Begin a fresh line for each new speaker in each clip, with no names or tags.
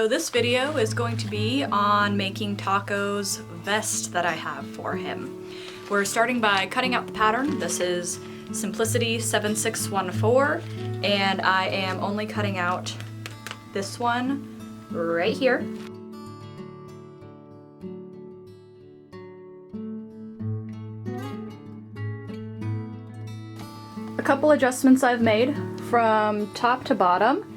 So this video is going to be on making Taako's vest that I have for him. We're starting by cutting out the pattern. This is Simplicity 7614, and I am only cutting out this one right here. A couple adjustments I've made from top to bottom.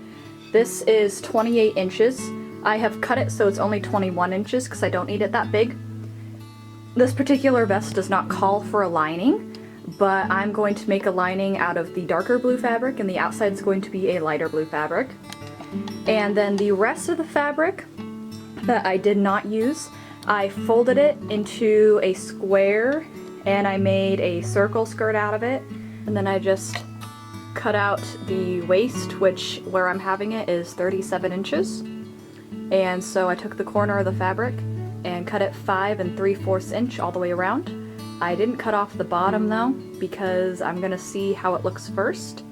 This is 28 inches. I have cut it so it's only 21 inches because I don't need it that big. This particular vest does not call for a lining, but I'm going to make a lining out of the darker blue fabric and the outside is going to be a lighter blue fabric. And then the rest of the fabric that I did not use, I folded it into a square and I made a circle skirt out of it. And then I just cut out the waist, which where I'm having it is 37 inches. And so I took the corner of the fabric and cut it 5 3/4 inch all the way around. I didn't cut off the bottom though, because I'm gonna see how it looks first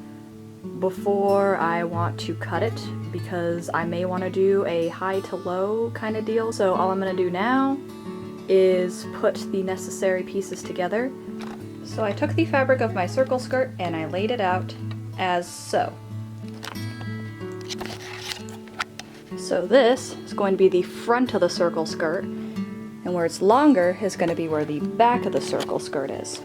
before I want to cut it, because I may want to do a high to low kind of deal. So all I'm gonna do now is put the necessary pieces together. So I took the fabric of my circle skirt and I laid it out as so. So this is going to be the front of the circle skirt, and where it's longer is going to be where the back of the circle skirt is.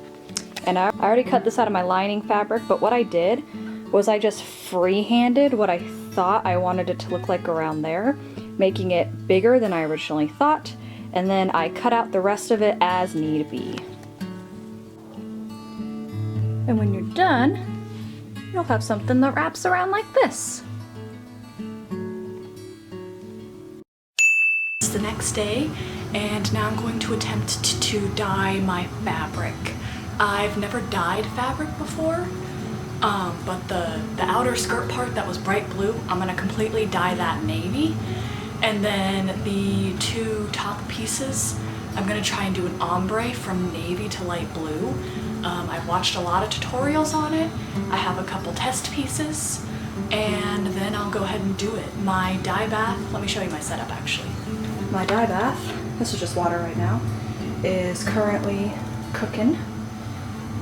And I already cut this out of my lining fabric, but what I did was I just freehanded what I thought I wanted it to look like around there, making it bigger than I originally thought, and then I cut out the rest of it as need be. And when you're done, you'll have something that wraps around like this. It's the next day, and now I'm going to attempt to dye my fabric. I've never dyed fabric before, but the outer skirt part that was bright blue, I'm gonna completely dye that navy. And then the two top pieces, I'm gonna try and do an ombre from navy to light blue. I've watched a lot of tutorials on it. I have a couple test pieces, and then I'll go ahead and do it. My dye bath, let me show you my setup actually. My dye bath, this is just water right now, is currently cooking.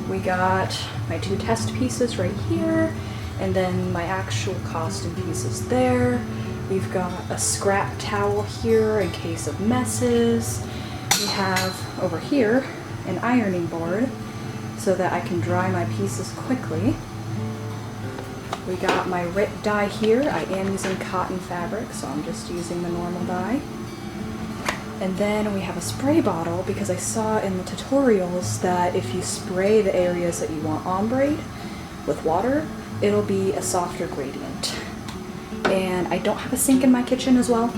We got my two test pieces right here, and then my actual costume pieces there. We've got a scrap towel here in case of messes. We have over here an ironing board so that I can dry my pieces quickly. We got my RIT dye here. I am using cotton fabric, so I'm just using the normal dye. And then we have a spray bottle because I saw in the tutorials that if you spray the areas that you want ombre with water, it'll be a softer gradient. And I don't have a sink in my kitchen as well,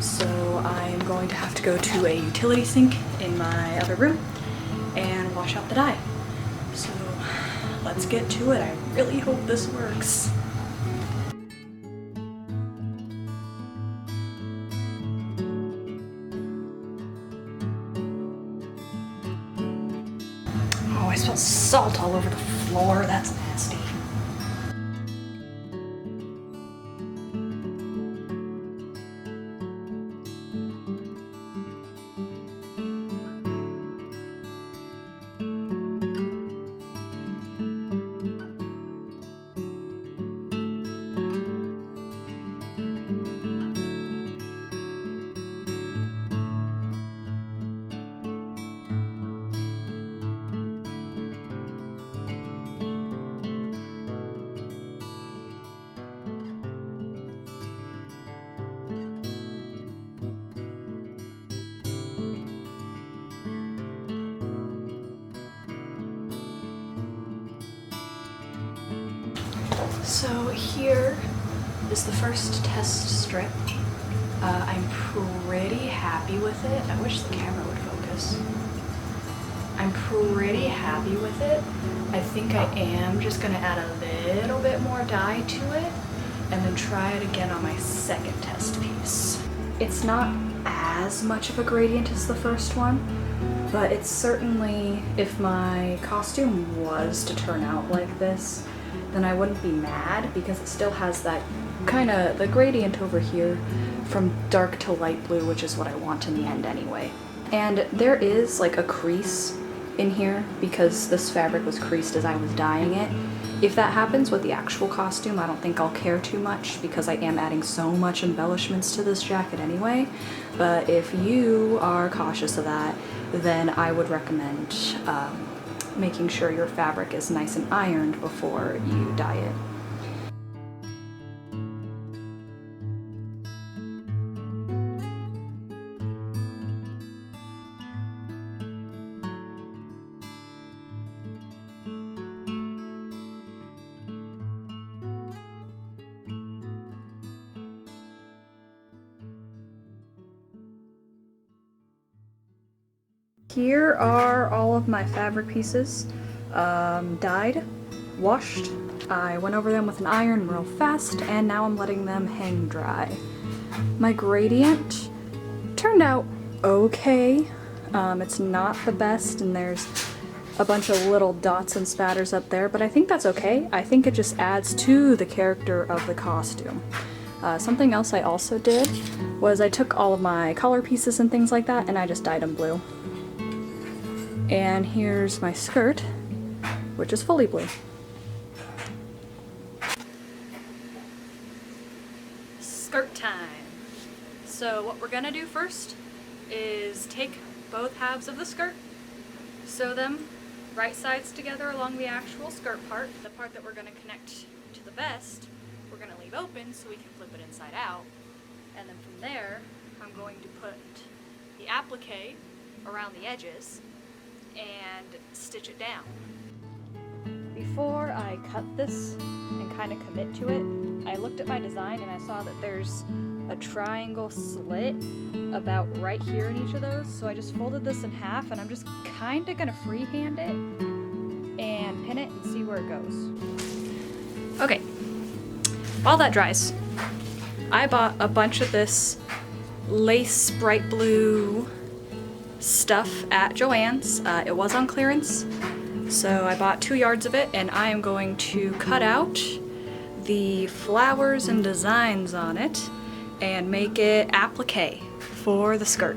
so I'm going to have to go to a utility sink in my other room and wash out the dye. So let's get to it. I really hope this works. Oh, I smell salt all over the floor. That's nasty. So here is the first test strip. I'm pretty happy with it. I wish the camera would focus. I'm pretty happy with it. I think I am just gonna add a little bit more dye to it and then try it again on my second test piece. It's not as much of a gradient as the first one, but it's certainly, if my costume was to turn out like this, then I wouldn't be mad because it still has that kind of, the gradient over here from dark to light blue, which is what I want in the end anyway. And there is like a crease in here because this fabric was creased as I was dyeing it. If that happens with the actual costume, I don't think I'll care too much because I am adding so much embellishments to this jacket anyway. But if you are cautious of that, then I would recommend making sure your fabric is nice and ironed before you dye it. Here are all of my fabric pieces, dyed, washed. I went over them with an iron real fast, and now I'm letting them hang dry. My gradient turned out okay. It's not the best, and there's a bunch of little dots and spatters up there, but I think that's okay. I think it just adds to the character of the costume. Something else I also did was I took all of my collar pieces and things like that, and I just dyed them blue. And here's my skirt, which is fully blue. Skirt time. So what we're gonna do first is take both halves of the skirt, sew them right sides together along the actual skirt part. The part that we're gonna connect to the vest, we're gonna leave open so we can flip it inside out. And then from there, I'm going to put the applique around the edges and stitch it down. Before I cut this and kind of commit to it, I looked at my design and I saw that there's a triangle slit about right here in each of those, so I just folded this in half and I'm just kind of gonna freehand it and pin it and see where it goes. Okay, while that dries, I bought a bunch of this lace bright blue stuff at Joann's. It was on clearance, so I bought 2 yards of it, and I am going to cut out the flowers and designs on it and make it applique for the skirt.